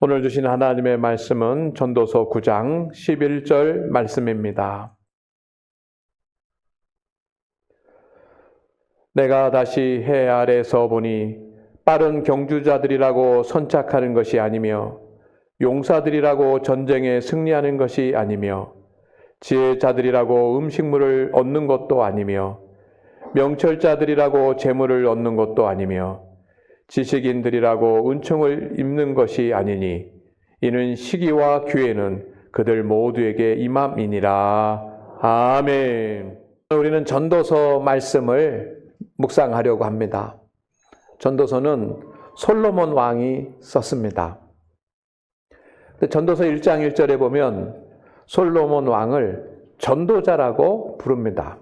오늘 주신 하나님의 말씀은 전도서 9장 11절 말씀입니다. 내가 다시 해 아래서 보니 빠른 경주자들이라고 선착하는 것이 아니며 용사들이라고 전쟁에 승리하는 것이 아니며 지혜자들이라고 음식물을 얻는 것도 아니며 명철자들이라고 재물을 얻는 것도 아니며 지식인들이라고 은총을 입는 것이 아니니 이는 시기와 기회는 그들 모두에게 임함이니라. 아멘. 우리는 전도서 말씀을 묵상하려고 합니다. 전도서는 솔로몬 왕이 썼습니다. 전도서 1장 1절에 보면 솔로몬 왕을 전도자라고 부릅니다.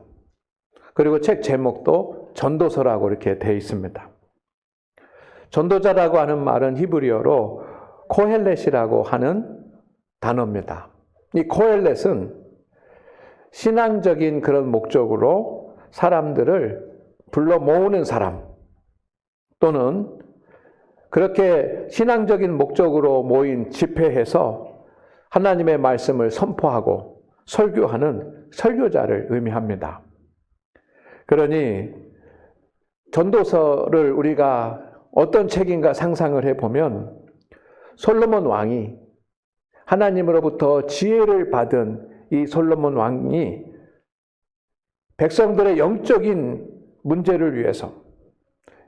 그리고 책 제목도 전도서라고 이렇게 되어 있습니다. 전도자라고 하는 말은 히브리어로 코헬렛이라고 하는 단어입니다. 이 코헬렛은 신앙적인 그런 목적으로 사람들을 불러 모으는 사람, 또는 그렇게 신앙적인 목적으로 모인 집회에서 하나님의 말씀을 선포하고 설교하는 설교자를 의미합니다. 그러니 전도서를 우리가 어떤 책인가 상상을 해보면 솔로몬 왕이 하나님으로부터 지혜를 받은 이 솔로몬 왕이 백성들의 영적인 문제를 위해서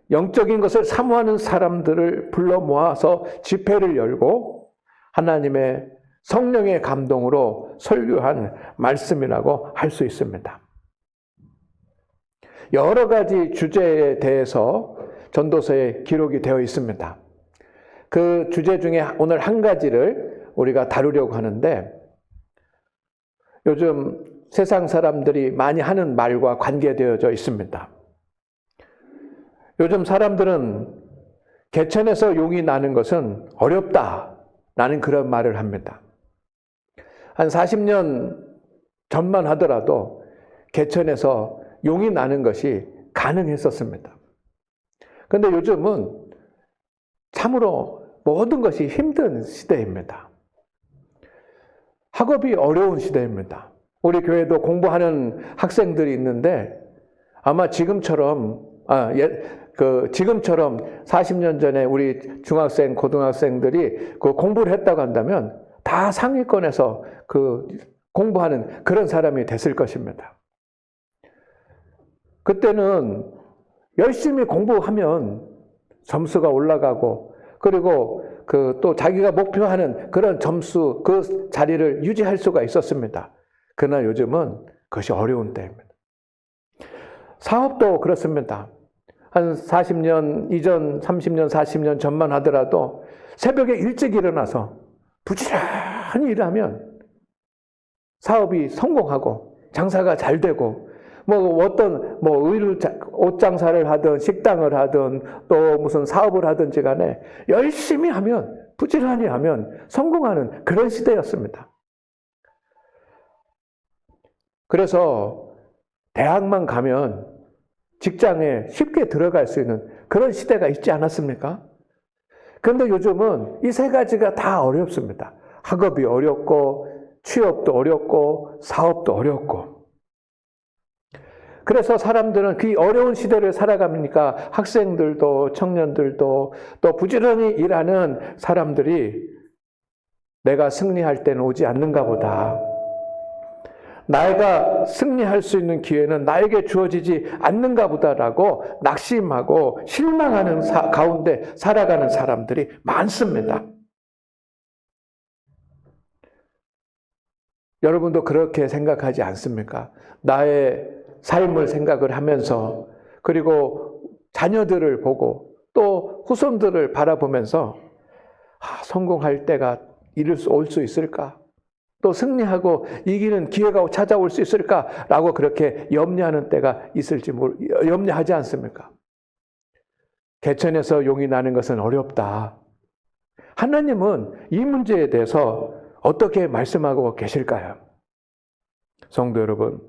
영적인 것을 사모하는 사람들을 불러 모아서 집회를 열고 하나님의 성령의 감동으로 설교한 말씀이라고 할 수 있습니다. 여러 가지 주제에 대해서 전도서에 기록이 되어 있습니다. 그 주제 중에 오늘 한 가지를 우리가 다루려고 하는데, 요즘 세상 사람들이 많이 하는 말과 관계되어져 있습니다. 요즘 사람들은 개천에서 용이 나는 것은 어렵다라는 그런 말을 합니다. 한 40년 전만 하더라도 개천에서 용이 나는 것이 가능했었습니다. 그런데 요즘은 참으로 모든 것이 힘든 시대입니다. 학업이 어려운 시대입니다. 우리 교회도 공부하는 학생들이 있는데 아마 지금처럼 40년 전에 우리 중학생, 고등학생들이 그 공부를 했다고 한다면 다 상위권에서 그 공부하는 그런 사람이 됐을 것입니다. 그때는 열심히 공부하면 점수가 올라가고, 그리고 또 자기가 목표하는 그런 점수, 그 자리를 유지할 수가 있었습니다. 그러나 요즘은 그것이 어려운 때입니다. 사업도 그렇습니다. 한 40년 이전, 30년, 40년 전만 하더라도 새벽에 일찍 일어나서 부지런히 일하면 사업이 성공하고 장사가 잘 되고, 옷 장사를 하든 식당을 하든 또 무슨 사업을 하든지 간에 열심히 하면, 부지런히 하면 성공하는 그런 시대였습니다. 그래서 대학만 가면 직장에 쉽게 들어갈 수 있는 그런 시대가 있지 않았습니까? 그런데 요즘은 이 세 가지가 다 어렵습니다. 학업이 어렵고, 취업도 어렵고, 사업도 어렵고. 그래서 사람들은 그 어려운 시대를 살아가니까 학생들도 청년들도 또 부지런히 일하는 사람들이 내가 승리할 때는 오지 않는가 보다. 내가 승리할 수 있는 기회는 나에게 주어지지 않는가 보다라고 낙심하고 실망하는 가운데 살아가는 사람들이 많습니다. 여러분도 그렇게 생각하지 않습니까? 나의 삶을 생각을 하면서, 그리고 자녀들을 보고 또 후손들을 바라보면서 성공할 때가 올 수 있을까? 또 승리하고 이기는 기회가 찾아올 수 있을까라고 그렇게 염려하는 때가 있을지 염려하지 않습니까? 개천에서 용이 나는 것은 어렵다. 하나님은 이 문제에 대해서 어떻게 말씀하고 계실까요? 성도 여러분,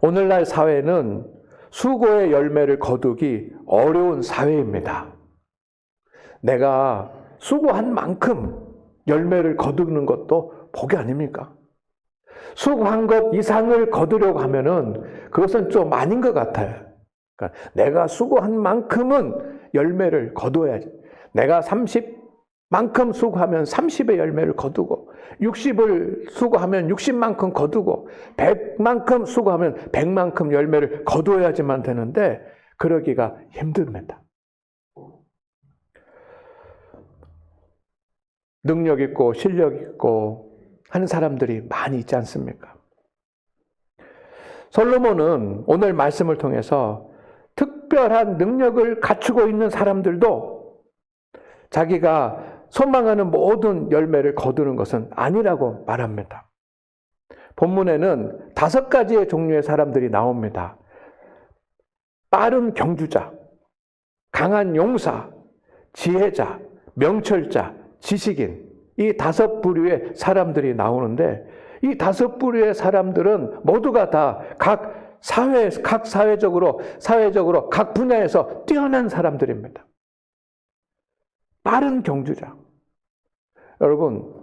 오늘날 사회는 수고의 열매를 거두기 어려운 사회입니다. 내가 수고한 만큼 열매를 거두는 것도 복이 아닙니까? 수고한 것 이상을 거두려고 하면은 그것은 좀 아닌 것 같아요. 그러니까 내가 수고한 만큼은 열매를 거두어야지. 내가 30만큼 수고하면 30의 열매를 거두고, 60을 수고하면 60만큼 거두고, 100만큼 수고하면 100만큼 열매를 거두어야지만 되는데 그러기가 힘듭니다. 능력 있고 실력 있고 하는 사람들이 많이 있지 않습니까? 솔로몬은 오늘 말씀을 통해서 특별한 능력을 갖추고 있는 사람들도 자기가 소망하는 모든 열매를 거두는 것은 아니라고 말합니다. 본문에는 5가지의 종류의 사람들이 나옵니다. 빠른 경주자, 강한 용사, 지혜자, 명철자, 지식인, 이 5부류의 사람들이 나오는데, 이 5부류의 사람들은 모두가 다 각 사회적으로 각 분야에서 뛰어난 사람들입니다. 빠른 경주자. 여러분,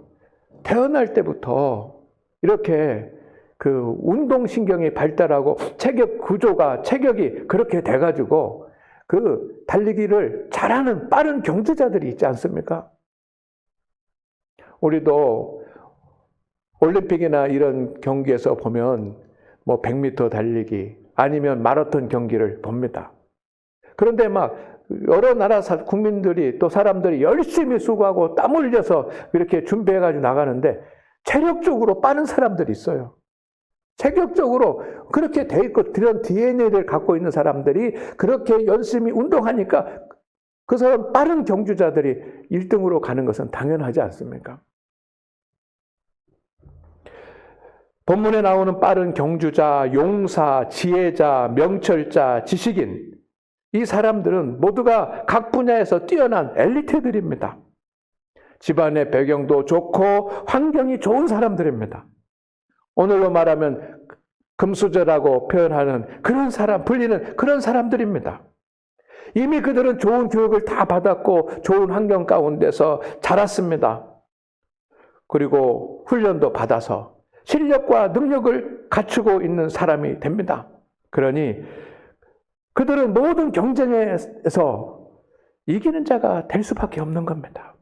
태어날 때부터 이렇게 그 운동신경이 발달하고 체격이 그렇게 돼가지고 그 달리기를 잘하는 빠른 경주자들이 있지 않습니까? 우리도 올림픽이나 이런 경기에서 보면 뭐 100m 달리기 아니면 마라톤 경기를 봅니다. 그런데 막 여러 나라 국민들이 또 사람들이 열심히 수고하고 땀 흘려서 이렇게 준비해가지고 나가는데 체력적으로 빠른 사람들이 있어요. 체격적으로 그렇게 돼 있고 그런 DNA를 갖고 있는 사람들이 그렇게 열심히 운동하니까 그 사람 빠른 경주자들이 1등으로 가는 것은 당연하지 않습니까? 본문에 나오는 빠른 경주자, 용사, 지혜자, 명철자, 지식인, 이 사람들은 모두가 각 분야에서 뛰어난 엘리트들입니다. 집안의 배경도 좋고 환경이 좋은 사람들입니다. 오늘로 말하면 금수저라고 표현하는 그런 사람, 불리는 그런 사람들입니다. 이미 그들은 좋은 교육을 다 받았고 좋은 환경 가운데서 자랐습니다. 그리고 훈련도 받아서 실력과 능력을 갖추고 있는 사람이 됩니다. 그러니 그들은 모든 경쟁에서 이기는 자가 될 수밖에 없는 겁니다.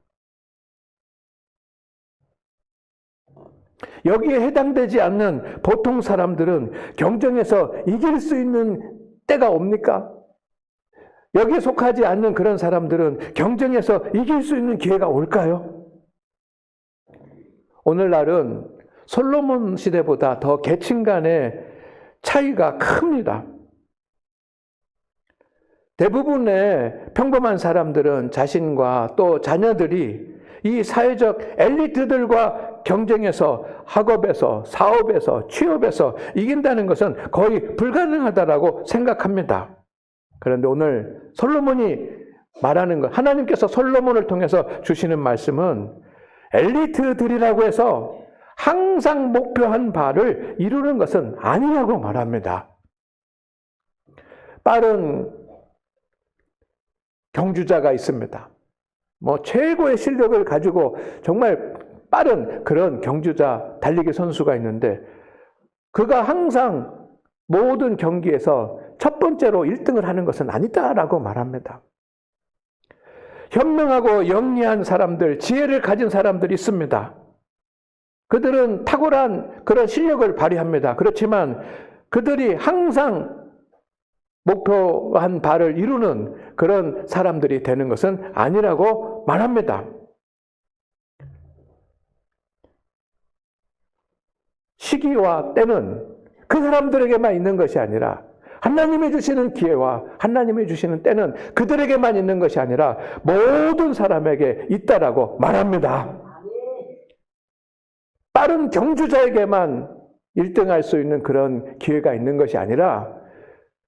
여기에 해당되지 않는 보통 사람들은 경쟁에서 이길 수 있는 때가 옵니까? 여기에 속하지 않는 그런 사람들은 경쟁에서 이길 수 있는 기회가 올까요? 오늘날은 솔로몬 시대보다 더 계층 간의 차이가 큽니다. 대부분의 평범한 사람들은 자신과 또 자녀들이 이 사회적 엘리트들과 경쟁해서 학업에서, 사업에서, 취업에서 이긴다는 것은 거의 불가능하다라고 생각합니다. 그런데 오늘 솔로몬이 말하는 것, 하나님께서 솔로몬을 통해서 주시는 말씀은 엘리트들이라고 해서 항상 목표한 바를 이루는 것은 아니라고 말합니다. 빠른 경주자가 있습니다. 뭐 최고의 실력을 가지고 정말 빠른 그런 경주자, 달리기 선수가 있는데 그가 항상 모든 경기에서 첫 번째로 1등을 하는 것은 아니다라고 말합니다. 현명하고 영리한 사람들, 지혜를 가진 사람들이 있습니다. 그들은 탁월한 그런 실력을 발휘합니다. 그렇지만 그들이 항상 목표한 바를 이루는 그런 사람들이 되는 것은 아니라고 말합니다. 시기와 때는 그 사람들에게만 있는 것이 아니라 하나님이 주시는 기회와 하나님이 주시는 때는 그들에게만 있는 것이 아니라 모든 사람에게 있다라고 말합니다. 빠른 경주자에게만 1등할 수 있는 그런 기회가 있는 것이 아니라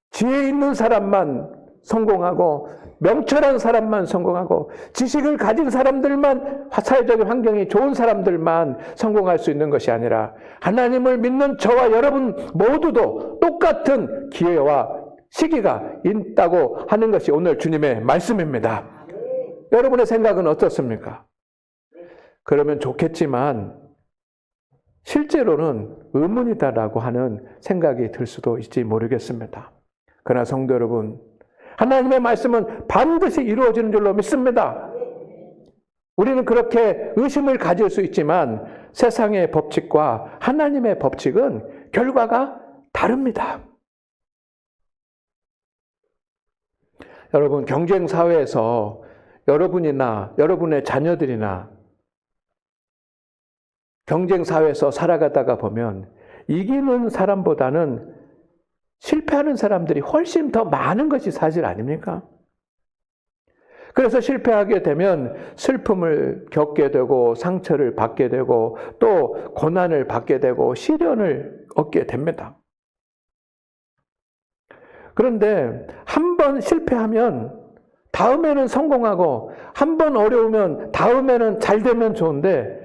지혜 있는 사람만 성공하고 명철한 사람만 성공하고 지식을 가진 사람들만 사회적인 환경이 좋은 사람들만 성공할 수 있는 것이 아니라 하나님을 믿는 저와 여러분 모두도 똑같은 기회와 시기가 있다고 하는 것이 오늘 주님의 말씀입니다. 여러분의 생각은 어떻습니까? 그러면 좋겠지만 실제로는 의문이다라고 하는 생각이 들 수도 있지 모르겠습니다. 그러나 성도 여러분, 하나님의 말씀은 반드시 이루어지는 줄로 믿습니다. 우리는 그렇게 의심을 가질 수 있지만 세상의 법칙과 하나님의 법칙은 결과가 다릅니다. 여러분, 경쟁 사회에서 여러분이나 여러분의 자녀들이나 경쟁 사회에서 살아가다가 보면 이기는 사람보다는 실패하는 사람들이 훨씬 더 많은 것이 사실 아닙니까? 그래서 실패하게 되면 슬픔을 겪게 되고 상처를 받게 되고 또 고난을 받게 되고 시련을 얻게 됩니다. 그런데 한 번 실패하면 다음에는 성공하고 한 번 어려우면 다음에는 잘 되면 좋은데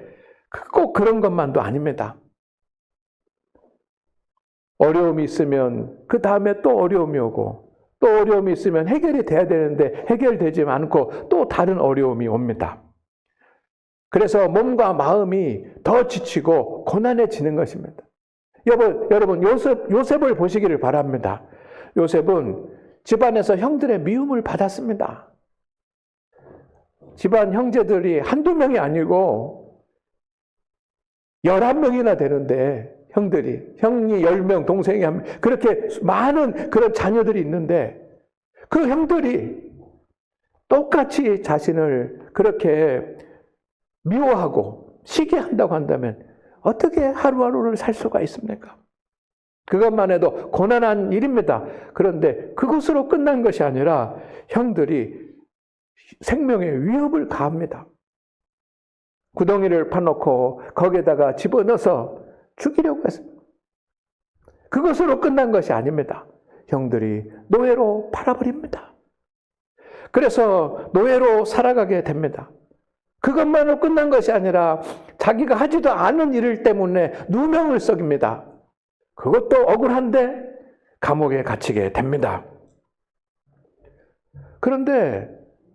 꼭 그런 것만도 아닙니다. 어려움이 있으면 그 다음에 또 어려움이 오고 또 어려움이 있으면 해결이 돼야 되는데 해결되지 않고 또 다른 어려움이 옵니다. 그래서 몸과 마음이 더 지치고 고난해지는 것입니다. 여러분 요셉을 보시기를 바랍니다. 요셉은 집안에서 형들의 미움을 받았습니다. 집안 형제들이 한두 명이 아니고 11명이나 되는데 형이 10명, 동생이 1명, 그렇게 많은 그런 자녀들이 있는데 그 형들이 똑같이 자신을 그렇게 미워하고 시기한다고 한다면 어떻게 하루하루를 살 수가 있습니까? 그것만 해도 고난한 일입니다. 그런데 그것으로 끝난 것이 아니라 형들이 생명에 위협을 가합니다. 구덩이를 파놓고 거기에다가 집어넣어서 죽이려고 했습니다. 그것으로 끝난 것이 아닙니다. 형들이 노예로 팔아버립니다. 그래서 노예로 살아가게 됩니다. 그것만으로 끝난 것이 아니라 자기가 하지도 않은 일 때문에 누명을 썩입니다. 그것도 억울한데 감옥에 갇히게 됩니다. 그런데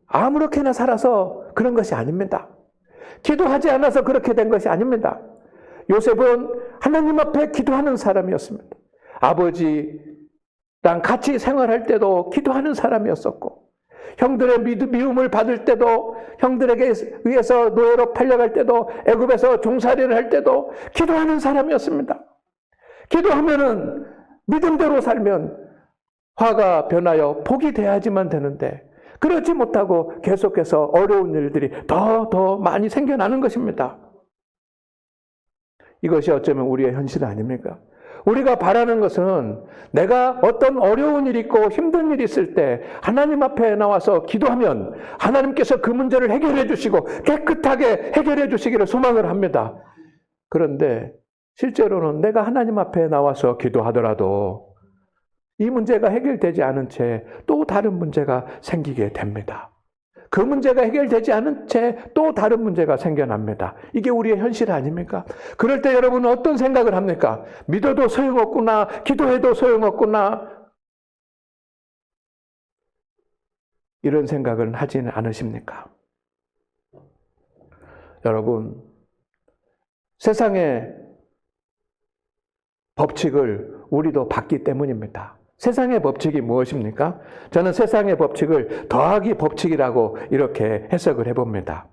아무렇게나 살아서 그런 것이 아닙니다. 기도하지 않아서 그렇게 된 것이 아닙니다. 요셉은 하나님 앞에 기도하는 사람이었습니다. 아버지랑 같이 생활할 때도 기도하는 사람이었었고 형들의 미움을 받을 때도 형들에게 의해서 노예로 팔려갈 때도 애굽에서 종살이를 할 때도 기도하는 사람이었습니다. 기도하면은 믿음대로 살면 화가 변하여 복이 돼야지만 되는데 그렇지 못하고 계속해서 어려운 일들이 더 많이 생겨나는 것입니다. 이것이 어쩌면 우리의 현실 아닙니까? 우리가 바라는 것은 내가 어떤 어려운 일이 있고 힘든 일이 있을 때 하나님 앞에 나와서 기도하면 하나님께서 그 문제를 해결해 주시고 깨끗하게 해결해 주시기를 소망을 합니다. 그런데 실제로는 내가 하나님 앞에 나와서 기도하더라도 이 문제가 해결되지 않은 채 또 다른 문제가 생기게 됩니다. 그 문제가 해결되지 않은 채 또 다른 문제가 생겨납니다. 이게 우리의 현실 아닙니까? 그럴 때 여러분은 어떤 생각을 합니까? 믿어도 소용없구나, 기도해도 소용없구나, 이런 생각을 하지는 않으십니까? 여러분, 세상의 법칙을 우리도 받기 때문입니다. 세상의 법칙이 무엇입니까? 저는 세상의 법칙을 더하기 법칙이라고 이렇게 해석을 해봅니다.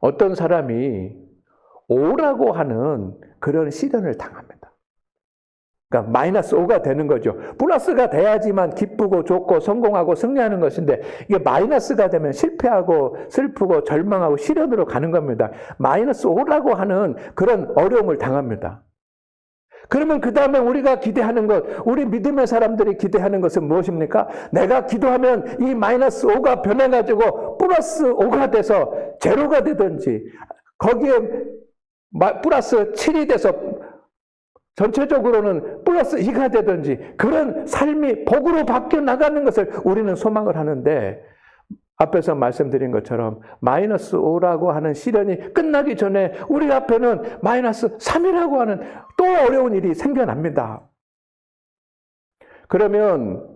어떤 사람이 오라고 하는 그런 시련을 당합니다. 그러니까 마이너스 5가 되는 거죠. 플러스가 돼야지만 기쁘고 좋고 성공하고 승리하는 것인데 이게 마이너스가 되면 실패하고 슬프고 절망하고 시련으로 가는 겁니다. 마이너스 5라고 하는 그런 어려움을 당합니다. 그러면 그 다음에 우리가 기대하는 것, 우리 믿음의 사람들이 기대하는 것은 무엇입니까? 내가 기도하면 이 마이너스 5가 변해가지고 플러스 5가 돼서 제로가 되든지 거기에 플러스 7이 돼서 전체적으로는 플러스 2가 되든지 그런 삶이 복으로 바뀌어 나가는 것을 우리는 소망을 하는데 앞에서 말씀드린 것처럼 마이너스 5라고 하는 시련이 끝나기 전에 우리 앞에는 마이너스 3이라고 하는 또 어려운 일이 생겨납니다. 그러면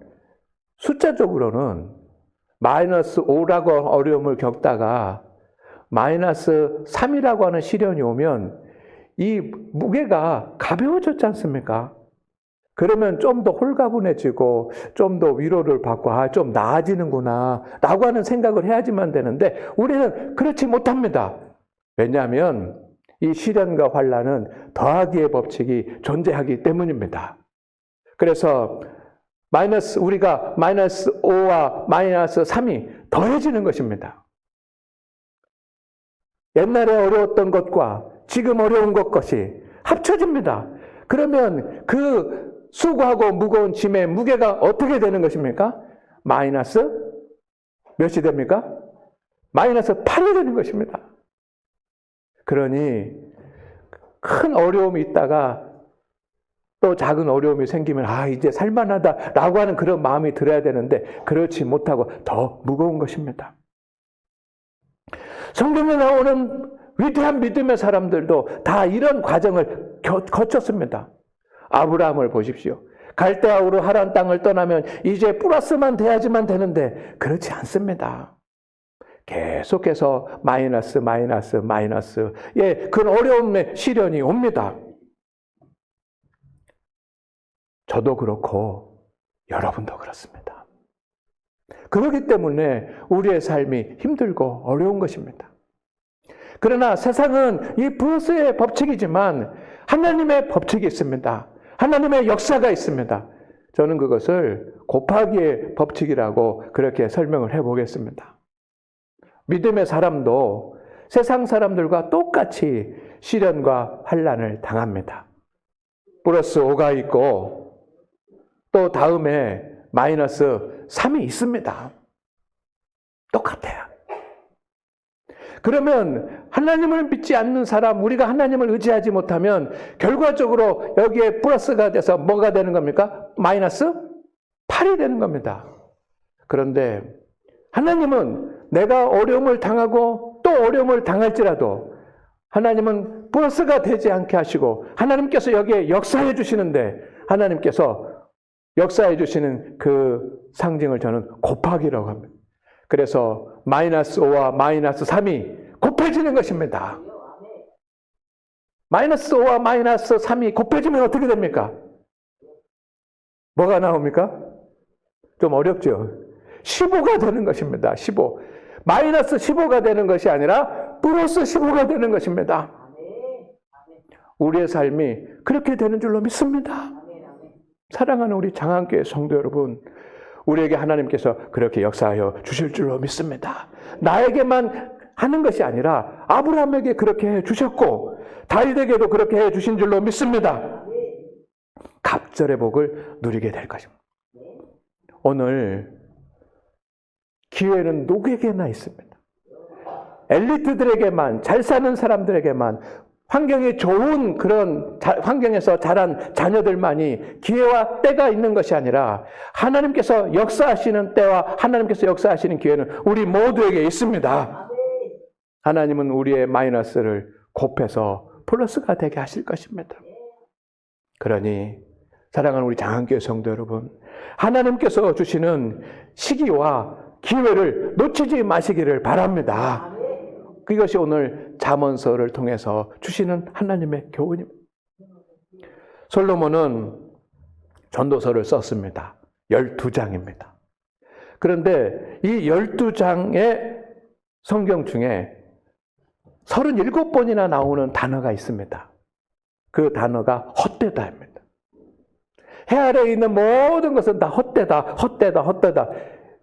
숫자적으로는 마이너스 5라고 어려움을 겪다가 마이너스 3이라고 하는 시련이 오면 이 무게가 가벼워졌지 않습니까? 그러면 좀 더 홀가분해지고 좀 더 위로를 받고 좀 나아지는구나 라고 하는 생각을 해야지만 되는데 우리는 그렇지 못합니다. 왜냐하면 이 시련과 환난은 더하기의 법칙이 존재하기 때문입니다. 그래서 우리가 마이너스 5와 마이너스 3이 더해지는 것입니다. 옛날에 어려웠던 것과 지금 어려운 것이 합쳐집니다. 그러면 그 수고하고 무거운 짐의 무게가 어떻게 되는 것입니까? 마이너스 몇이 됩니까? 마이너스 8이 되는 것입니다. 그러니 큰 어려움이 있다가 또 작은 어려움이 생기면 이제 살만하다라고 하는 그런 마음이 들어야 되는데 그렇지 못하고 더 무거운 것입니다. 성경에 나오는 위대한 믿음의 사람들도 다 이런 과정을 거쳤습니다. 아브라함을 보십시오. 갈대아우르 하란 땅을 떠나면 이제 플러스만 돼야지만 되는데 그렇지 않습니다. 계속해서 마이너스 그 어려움의 시련이 옵니다. 저도 그렇고 여러분도 그렇습니다. 그렇기 때문에 우리의 삶이 힘들고 어려운 것입니다. 그러나 세상은 이 플러스의 법칙이지만 하나님의 법칙이 있습니다. 하나님의 역사가 있습니다. 저는 그것을 곱하기의 법칙이라고 그렇게 설명을 해보겠습니다. 믿음의 사람도 세상 사람들과 똑같이 시련과 환난을 당합니다. 플러스 5가 있고 또 다음에 마이너스 3이 있습니다. 똑같아요. 그러면 하나님을 믿지 않는 사람, 우리가 하나님을 의지하지 못하면 결과적으로 여기에 플러스가 돼서 뭐가 되는 겁니까? 마이너스 8이 되는 겁니다. 그런데 하나님은 내가 어려움을 당하고 또 어려움을 당할지라도 하나님은 플러스가 되지 않게 하시고 하나님께서 여기에 역사해 주시는데 하나님께서 역사해 주시는 그 상징을 저는 곱하기라고 합니다. 그래서 마이너스 5와 마이너스 3이 곱해지는 것입니다. 마이너스 5와 마이너스 3이 곱해지면 어떻게 됩니까? 뭐가 나옵니까? 좀 어렵죠? 15가 되는 것입니다. 15. 마이너스 15가 되는 것이 아니라 플러스 15가 되는 것입니다. 우리의 삶이 그렇게 되는 줄로 믿습니다. 사랑하는 우리 장안교회 성도 여러분, 우리에게 하나님께서 그렇게 역사하여 주실 줄로 믿습니다. 나에게만 하는 것이 아니라 아브라함에게 그렇게 해 주셨고 다윗에게도 그렇게 해 주신 줄로 믿습니다. 갑절의 복을 누리게 될 것입니다. 오늘 기회는 누구에게나 있습니다. 엘리트들에게만, 잘 사는 사람들에게만, 환경이 좋은 그런 환경에서 자란 자녀들만이 기회와 때가 있는 것이 아니라 하나님께서 역사하시는 때와 하나님께서 역사하시는 기회는 우리 모두에게 있습니다. 하나님은 우리의 마이너스를 곱해서 플러스가 되게 하실 것입니다. 그러니 사랑하는 우리 장안교회 성도 여러분, 하나님께서 주시는 시기와 기회를 놓치지 마시기를 바랍니다. 그것이 오늘 잠언서를 통해서 주시는 하나님의 교훈입니다. 솔로몬은 전도서를 썼습니다. 12장입니다. 그런데 이 12장의 성경 중에 37번이나 나오는 단어가 있습니다. 그 단어가 헛되다입니다. 해 아래에 있는 모든 것은 다 헛되다, 헛되다, 헛되다.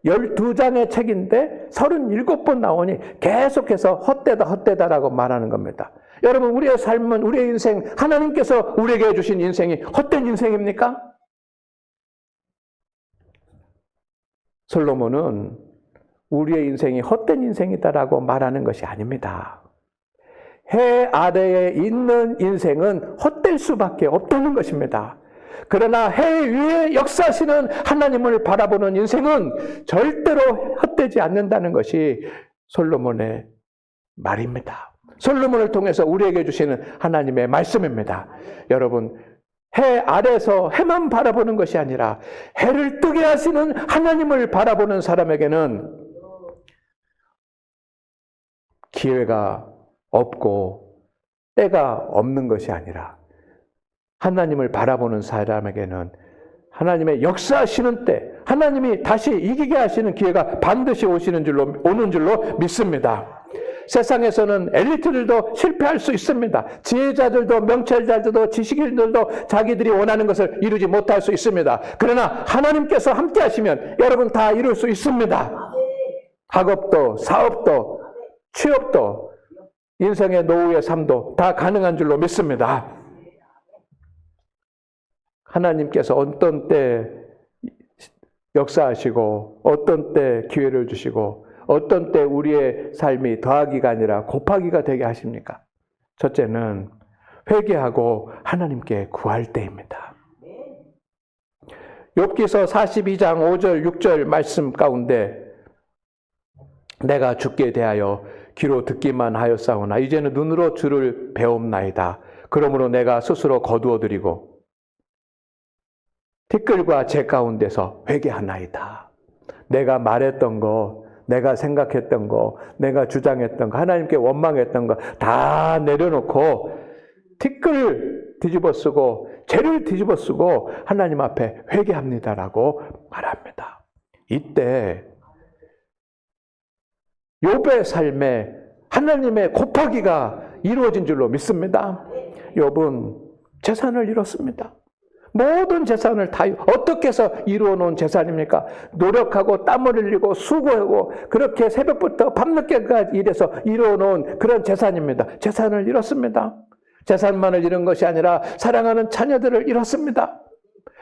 12장의 책인데 37번 나오니 계속해서 헛되다, 헛되다라고 말하는 겁니다. 여러분, 우리의 삶은, 우리의 인생, 하나님께서 우리에게 주신 인생이 헛된 인생입니까? 솔로몬은 우리의 인생이 헛된 인생이다라고 말하는 것이 아닙니다. 해 아래에 있는 인생은 헛될 수밖에 없다는 것입니다. 그러나 해 위에 역사하시는 하나님을 바라보는 인생은 절대로 헛되지 않는다는 것이 솔로몬의 말입니다. 솔로몬을 통해서 우리에게 주시는 하나님의 말씀입니다. 여러분, 해 아래에서 해만 바라보는 것이 아니라 해를 뜨게 하시는 하나님을 바라보는 사람에게는 기회가 없고 때가 없는 것이 아니라 하나님을 바라보는 사람에게는 하나님의 역사하시는 때, 하나님이 다시 이기게 하시는 기회가 반드시 오는 줄로 믿습니다. 세상에서는 엘리트들도 실패할 수 있습니다. 지혜자들도 명철자들도 지식인들도 자기들이 원하는 것을 이루지 못할 수 있습니다. 그러나 하나님께서 함께 하시면 여러분 다 이룰 수 있습니다. 학업도 사업도 취업도 인생의 노후의 삶도 다 가능한 줄로 믿습니다. 하나님께서 어떤 때 역사하시고 어떤 때 기회를 주시고 어떤 때 우리의 삶이 더하기가 아니라 곱하기가 되게 하십니까? 첫째는 회개하고 하나님께 구할 때입니다. 욥기서 42장 5절 6절 말씀 가운데 내가 주께 대하여 귀로 듣기만 하였사오나 이제는 눈으로 주를 배움나이다. 그러므로 내가 스스로 거두어드리고 티끌과 재 가운데서 회개하나이다. 내가 말했던 거, 내가 생각했던 거, 내가 주장했던 거, 하나님께 원망했던 거 다 내려놓고 티끌을 뒤집어 쓰고 죄를 뒤집어 쓰고 하나님 앞에 회개합니다라고 말합니다. 이때 욥의 삶에 하나님의 곱하기가 이루어진 줄로 믿습니다. 욥은 재산을 잃었습니다. 모든 재산을 다 어떻게 해서 이루어 놓은 재산입니까? 노력하고 땀을 흘리고 수고하고 그렇게 새벽부터 밤늦게까지 일해서 이루어 놓은 그런 재산입니다. 재산을 잃었습니다. 재산만을 잃은 것이 아니라 사랑하는 자녀들을 잃었습니다.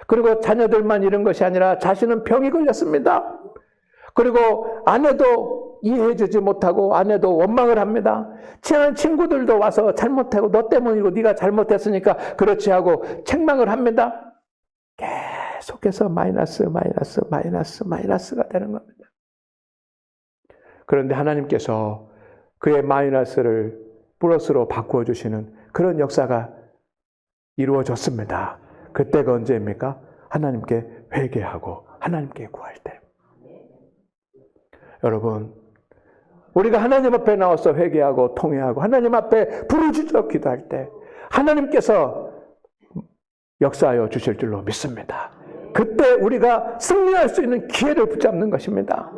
그리고 자녀들만 잃은 것이 아니라 자신은 병이 걸렸습니다. 그리고 아내도 이해해주지 못하고 아내도 원망을 합니다. 친한 친구들도 와서 잘못하고 너 때문이고 네가 잘못했으니까 그렇지 하고 책망을 합니다. 계속해서 마이너스가 되는 겁니다. 그런데 하나님께서 그의 마이너스를 플러스로 바꾸어 주시는 그런 역사가 이루어졌습니다. 그때가 언제입니까? 하나님께 회개하고 하나님께 구할 때. 여러분, 우리가 하나님 앞에 나와서 회개하고 통회하고 하나님 앞에 부르짖어 기도할 때 하나님께서 역사하여 주실 줄로 믿습니다. 그때 우리가 승리할 수 있는 기회를 붙잡는 것입니다.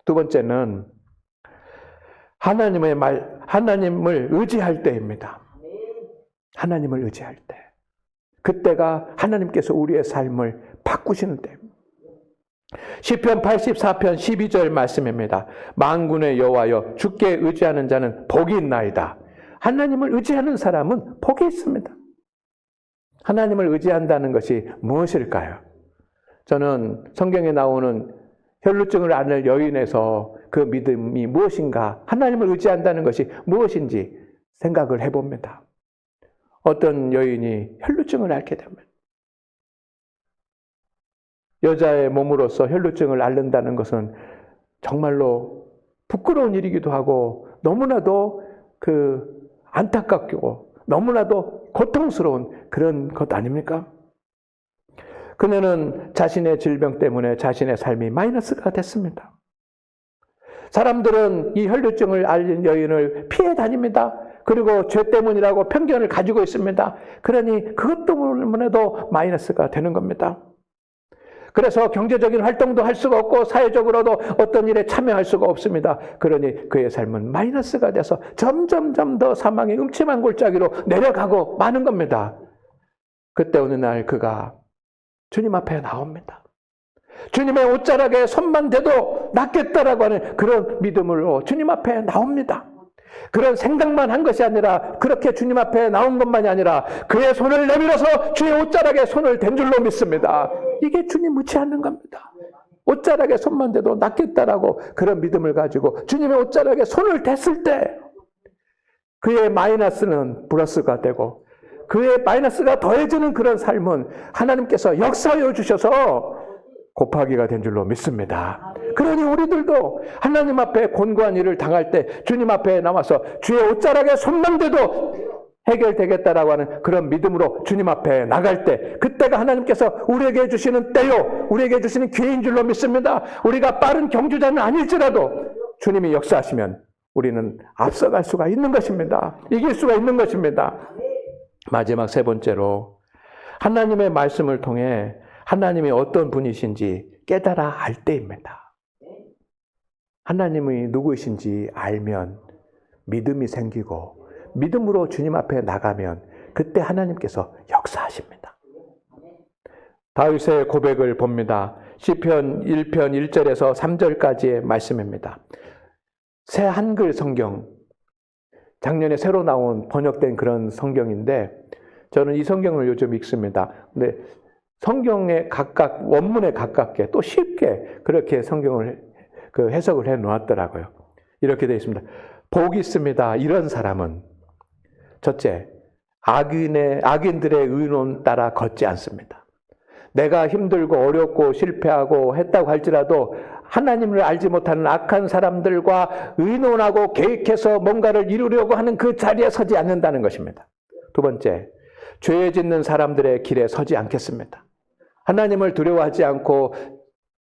두 번째는 하나님을 의지할 때입니다. 하나님을 의지할 때. 그때가 하나님께서 우리의 삶을 바꾸시는 때입니다. 시편 84편 12절 말씀입니다. 만군의 여호와여 주께 의지하는 자는 복이 있나이다. 하나님을 의지하는 사람은 복이 있습니다. 하나님을 의지한다는 것이 무엇일까요? 저는 성경에 나오는 혈루증을 앓는 여인에서 그 믿음이 무엇인가, 하나님을 의지한다는 것이 무엇인지 생각을 해봅니다. 어떤 여인이 혈루증을 앓게 됩니다. 여자의 몸으로서 혈루증을 앓는다는 것은 정말로 부끄러운 일이기도 하고 너무나도 안타깝고 너무나도 고통스러운 그런 것 아닙니까? 그녀는 자신의 질병 때문에 자신의 삶이 마이너스가 됐습니다. 사람들은 이 혈루증을 앓는 여인을 피해 다닙니다. 그리고 죄 때문이라고 편견을 가지고 있습니다. 그러니 그것 때문에도 마이너스가 되는 겁니다. 그래서 경제적인 활동도 할 수가 없고 사회적으로도 어떤 일에 참여할 수가 없습니다. 그러니 그의 삶은 마이너스가 돼서 점점점 더 사망의 음침한 골짜기로 내려가고 마는 겁니다. 그때 어느 날 그가 주님 앞에 나옵니다. 주님의 옷자락에 손만 대도 낫겠다라고 하는 그런 믿음으로 주님 앞에 나옵니다. 그런 생각만 한 것이 아니라 그렇게 주님 앞에 나온 것만이 아니라 그의 손을 내밀어서 주의 옷자락에 손을 댄 줄로 믿습니다. 이게 주님 의지하는 겁니다. 옷자락에 손만 대도 낫겠다라고 그런 믿음을 가지고 주님의 옷자락에 손을 댔을 때 그의 마이너스는 플러스가 되고 그의 마이너스가 더해지는 그런 삶은 하나님께서 역사하여 주셔서 곱하기가 된 줄로 믿습니다. 그러니 우리들도 하나님 앞에 곤고한 일을 당할 때 주님 앞에 나와서 주의 옷자락에 손만 대도 해결되겠다라고 하는 그런 믿음으로 주님 앞에 나갈 때 그때가 하나님께서 우리에게 주시는 때요, 우리에게 주시는 기회인 줄로 믿습니다. 우리가 빠른 경주자는 아닐지라도 주님이 역사하시면 우리는 앞서갈 수가 있는 것입니다. 이길 수가 있는 것입니다. 마지막 세 번째로 하나님의 말씀을 통해 하나님이 어떤 분이신지 깨달아 알 때입니다. 하나님이 누구이신지 알면 믿음이 생기고 믿음으로 주님 앞에 나가면 그때 하나님께서 역사하십니다. 다윗의 고백을 봅니다. 시편 1편 1절에서 3절까지의 말씀입니다. 새 한글 성경, 작년에 새로 나온 번역된 그런 성경인데 저는 이 성경을 요즘 읽습니다. 근데 성경에 각각 원문에 가깝게 또 쉽게 그렇게 성경을 해석을 해 놓았더라고요. 이렇게 되어 있습니다. 복이 있습니다. 이런 사람은 첫째, 악인들의 의논 따라 걷지 않습니다. 내가 힘들고 어렵고 실패하고 했다고 할지라도 하나님을 알지 못하는 악한 사람들과 의논하고 계획해서 뭔가를 이루려고 하는 그 자리에 서지 않는다는 것입니다. 두 번째, 죄 짓는 사람들의 길에 서지 않겠습니다. 하나님을 두려워하지 않고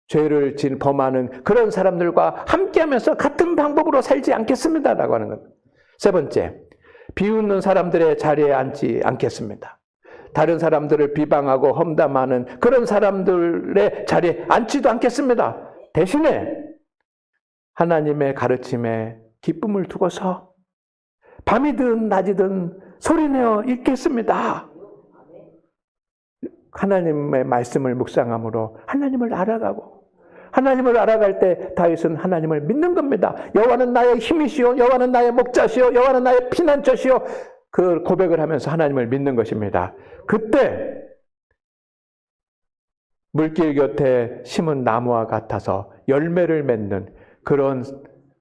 죄를 범하는 그런 사람들과 함께하면서 같은 방법으로 살지 않겠습니다라고 하는 겁니다. 세 번째, 비웃는 사람들의 자리에 앉지 않겠습니다. 다른 사람들을 비방하고 험담하는 그런 사람들의 자리에 앉지도 않겠습니다. 대신에 하나님의 가르침에 기쁨을 두고서 밤이든 낮이든 소리내어 읽겠습니다. 하나님의 말씀을 묵상함으로 하나님을 알아가고 하나님을 알아갈 때 다윗은 하나님을 믿는 겁니다. 여호와는 나의 힘이시오, 여호와는 나의 목자시오, 여호와는 나의 피난처시오. 그 고백을 하면서 하나님을 믿는 것입니다. 그때 물길 곁에 심은 나무와 같아서 열매를 맺는 그런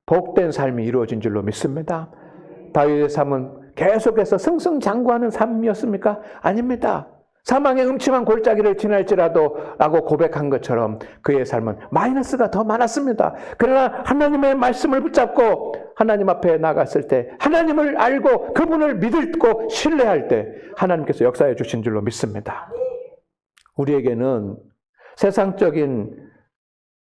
복된 삶이 이루어진 줄로 믿습니다. 다윗의 삶은 계속해서 승승장구하는 삶이었습니까? 아닙니다. 사망의 음침한 골짜기를 지날지라도 라고 고백한 것처럼 그의 삶은 마이너스가 더 많았습니다. 그러나 하나님의 말씀을 붙잡고 하나님 앞에 나갔을 때 하나님을 알고 그분을 믿고 신뢰할 때 하나님께서 역사해 주신 줄로 믿습니다. 우리에게는 세상적인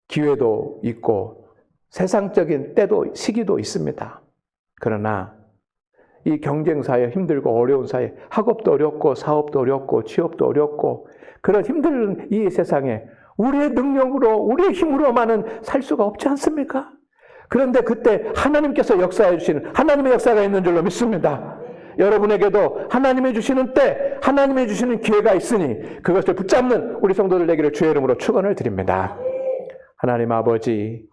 기회도 있고 세상적인 때도 시기도 있습니다. 그러나 이 경쟁사에 힘들고 어려운 사회, 학업도 어렵고 사업도 어렵고 취업도 어렵고 그런 힘든 이 세상에 우리의 능력으로 우리의 힘으로만은 살 수가 없지 않습니까? 그런데 그때 하나님께서 역사해 주시는 하나님의 역사가 있는 줄로 믿습니다. 여러분에게도 하나님이 주시는 때 하나님이 주시는 기회가 있으니 그것을 붙잡는 우리 성도들 되기를 주의 이름으로 축원을 드립니다. 하나님 아버지,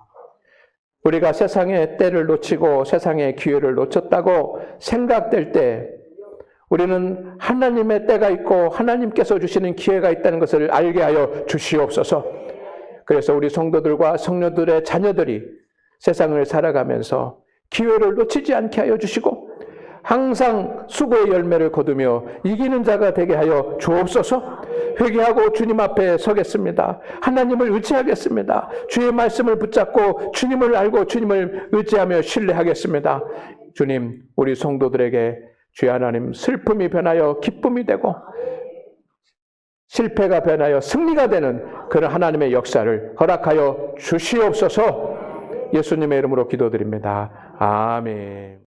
우리가 세상의 때를 놓치고 세상의 기회를 놓쳤다고 생각될 때 우리는 하나님의 때가 있고 하나님께서 주시는 기회가 있다는 것을 알게 하여 주시옵소서. 그래서 우리 성도들과 성녀들의 자녀들이 세상을 살아가면서 기회를 놓치지 않게 하여 주시고 항상 수고의 열매를 거두며 이기는 자가 되게 하여 주옵소서. 회개하고 주님 앞에 서겠습니다. 하나님을 의지하겠습니다. 주의 말씀을 붙잡고 주님을 알고 주님을 의지하며 신뢰하겠습니다. 주님, 우리 성도들에게 주의 하나님 슬픔이 변하여 기쁨이 되고 실패가 변하여 승리가 되는 그런 하나님의 역사를 허락하여 주시옵소서. 예수님의 이름으로 기도드립니다. 아멘.